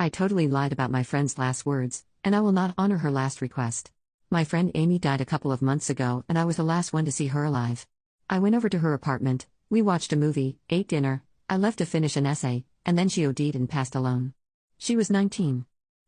I totally lied about my friend's last words, and I will not honor her last request. My friend Amy died a couple of months ago, and I was the last one to see her alive. I went over to her apartment, we watched a movie, ate dinner, I left to finish an essay, and then she OD'd and passed alone. She was 19.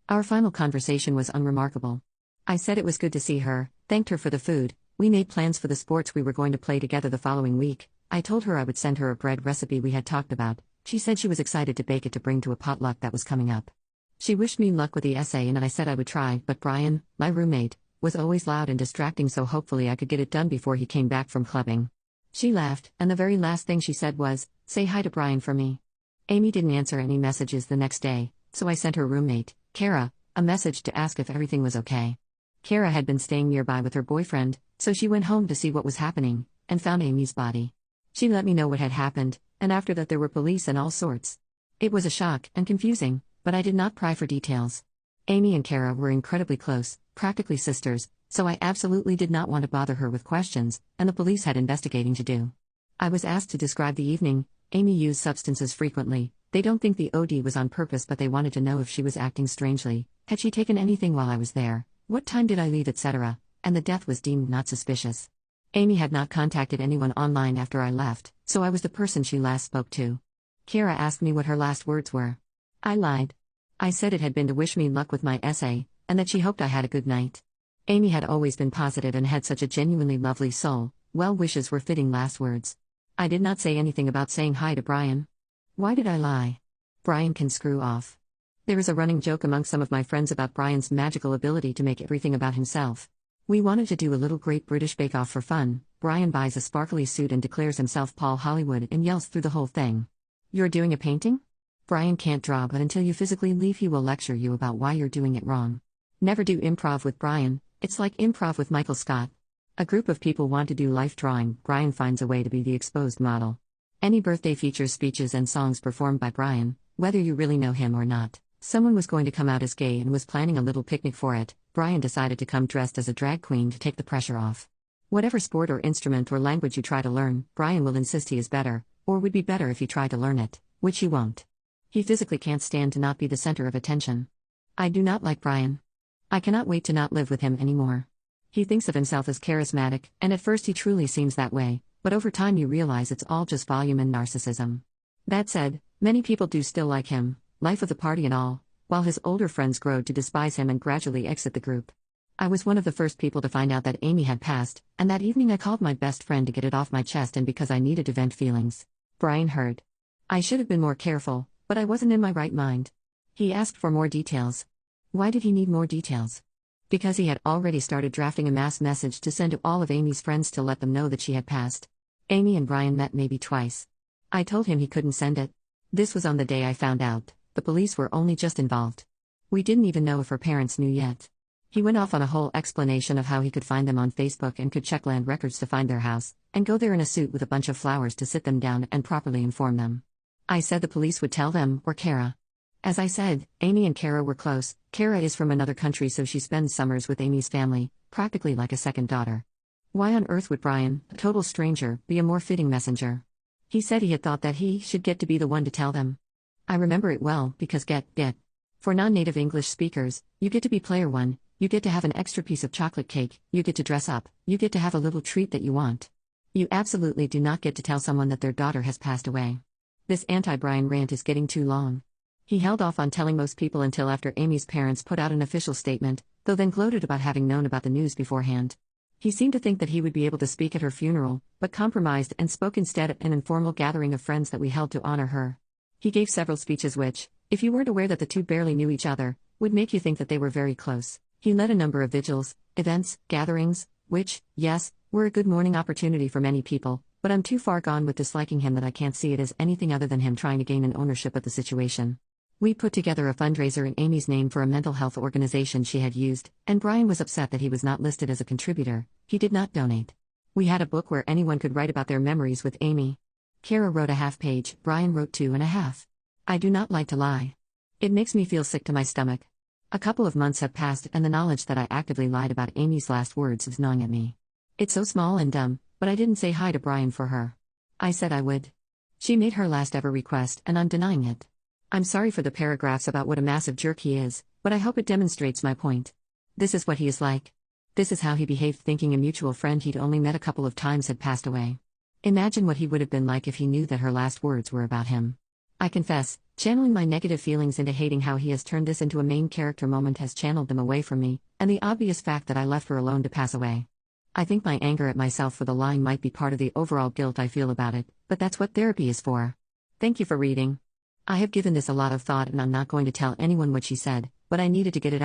Our final conversation was unremarkable. I said it was good to see her, thanked her for the food, we made plans for the sports we were going to play together the following week. I told her I would send her a bread recipe we had talked about. She said she was excited to bake it to bring to a potluck that was coming up. She wished me luck with the essay and I said I would try, but Brian, my roommate, was always loud and distracting, so hopefully I could get it done before he came back from clubbing. She laughed, and the very last thing she said was, "Say hi to Brian for me." Amy didn't answer any messages the next day, so I sent her roommate, Kara, a message to ask if everything was okay. Kara had been staying nearby with her boyfriend, so she went home to see what was happening, and found Amy's body. She let me know what had happened, and after that there were police and all sorts. It was a shock and confusing, but I did not pry for details. Amy and Kara were incredibly close, practically sisters, so I absolutely did not want to bother her with questions, and the police had investigating to do. I was asked to describe the evening. Amy used substances frequently. They don't think the OD was on purpose, but they wanted to know if she was acting strangely, had she taken anything while I was there, what time did I leave, etc., and the death was deemed not suspicious. Amy had not contacted anyone online after I left, so I was the person she last spoke to. Kara asked me what her last words were. I lied. I said it had been to wish me luck with my essay, and that she hoped I had a good night. Amy had always been positive and had such a genuinely lovely soul. Well wishes were fitting last words. I did not say anything about saying hi to Brian. Why did I lie? Brian can screw off. There is a running joke among some of my friends about Brian's magical ability to make everything about himself. We wanted to do a little Great British Bake Off for fun. Brian buys a sparkly suit and declares himself Paul Hollywood and yells through the whole thing. "You're doing a painting?" Brian can't draw, but until you physically leave he will lecture you about why you're doing it wrong. Never do improv with Brian, it's like improv with Michael Scott. A group of people want to do life drawing, Brian finds a way to be the exposed model. Any birthday features speeches and songs performed by Brian, whether you really know him or not. Someone was going to come out as gay and was planning a little picnic for it. Brian decided to come dressed as a drag queen to take the pressure off. Whatever sport or instrument or language you try to learn, Brian will insist he is better, or would be better if he tried to learn it, which he won't. He physically can't stand to not be the center of attention. I do not like Brian. I cannot wait to not live with him anymore. He thinks of himself as charismatic, and at first he truly seems that way, but over time you realize it's all just volume and narcissism. That said, many people do still like him, life of the party and all, while his older friends grow to despise him and gradually exit the group. I was one of the first people to find out that Amy had passed, and that evening I called my best friend to get it off my chest and because I needed to vent feelings. Brian heard. I should have been more careful, but I wasn't in my right mind. He asked for more details. Why did he need more details? Because he had already started drafting a mass message to send to all of Amy's friends to let them know that she had passed. Amy and Brian met maybe twice. I told him he couldn't send it. This was on the day I found out. The police were only just involved. We didn't even know if her parents knew yet. He went off on a whole explanation of how he could find them on Facebook and could check land records to find their house, and go there in a suit with a bunch of flowers to sit them down and properly inform them. I said the police would tell them, or Kara. As I said, Amy and Kara were close. Kara is from another country, so she spends summers with Amy's family, practically like a second daughter. Why on earth would Brian, a total stranger, be a more fitting messenger? He said he had thought that he should get to be the one to tell them. I remember it well, because get. For non-native English speakers, you get to be player one, you get to have an extra piece of chocolate cake, you get to dress up, you get to have a little treat that you want. You absolutely do not get to tell someone that their daughter has passed away. This anti-Brian rant is getting too long. He held off on telling most people until after Amy's parents put out an official statement, though then gloated about having known about the news beforehand. He seemed to think that he would be able to speak at her funeral, but compromised and spoke instead at an informal gathering of friends that we held to honor her. He gave several speeches which, if you weren't aware that the two barely knew each other, would make you think that they were very close. He led a number of vigils, events, gatherings, which, yes, were a good mourning opportunity for many people, but I'm too far gone with disliking him that I can't see it as anything other than him trying to gain an ownership of the situation. We put together a fundraiser in Amy's name for a mental health organization she had used, and Brian was upset that he was not listed as a contributor. He did not donate. We had a book where anyone could write about their memories with Amy. Kara wrote a half page, Brian wrote 2.5. I do not like to lie. It makes me feel sick to my stomach. A couple of months have passed and the knowledge that I actively lied about Amy's last words is gnawing at me. It's so small and dumb, but I didn't say hi to Brian for her. I said I would. She made her last ever request and I'm denying it. I'm sorry for the paragraphs about what a massive jerk he is, but I hope it demonstrates my point. This is what he is like. This is how he behaved, thinking a mutual friend he'd only met a couple of times had passed away. Imagine what he would have been like if he knew that her last words were about him. I confess, channeling my negative feelings into hating how he has turned this into a main character moment has channeled them away from me, and the obvious fact that I left her alone to pass away. I think my anger at myself for the lying might be part of the overall guilt I feel about it, but that's what therapy is for. Thank you for reading. I have given this a lot of thought and I'm not going to tell anyone what she said, but I needed to get it out.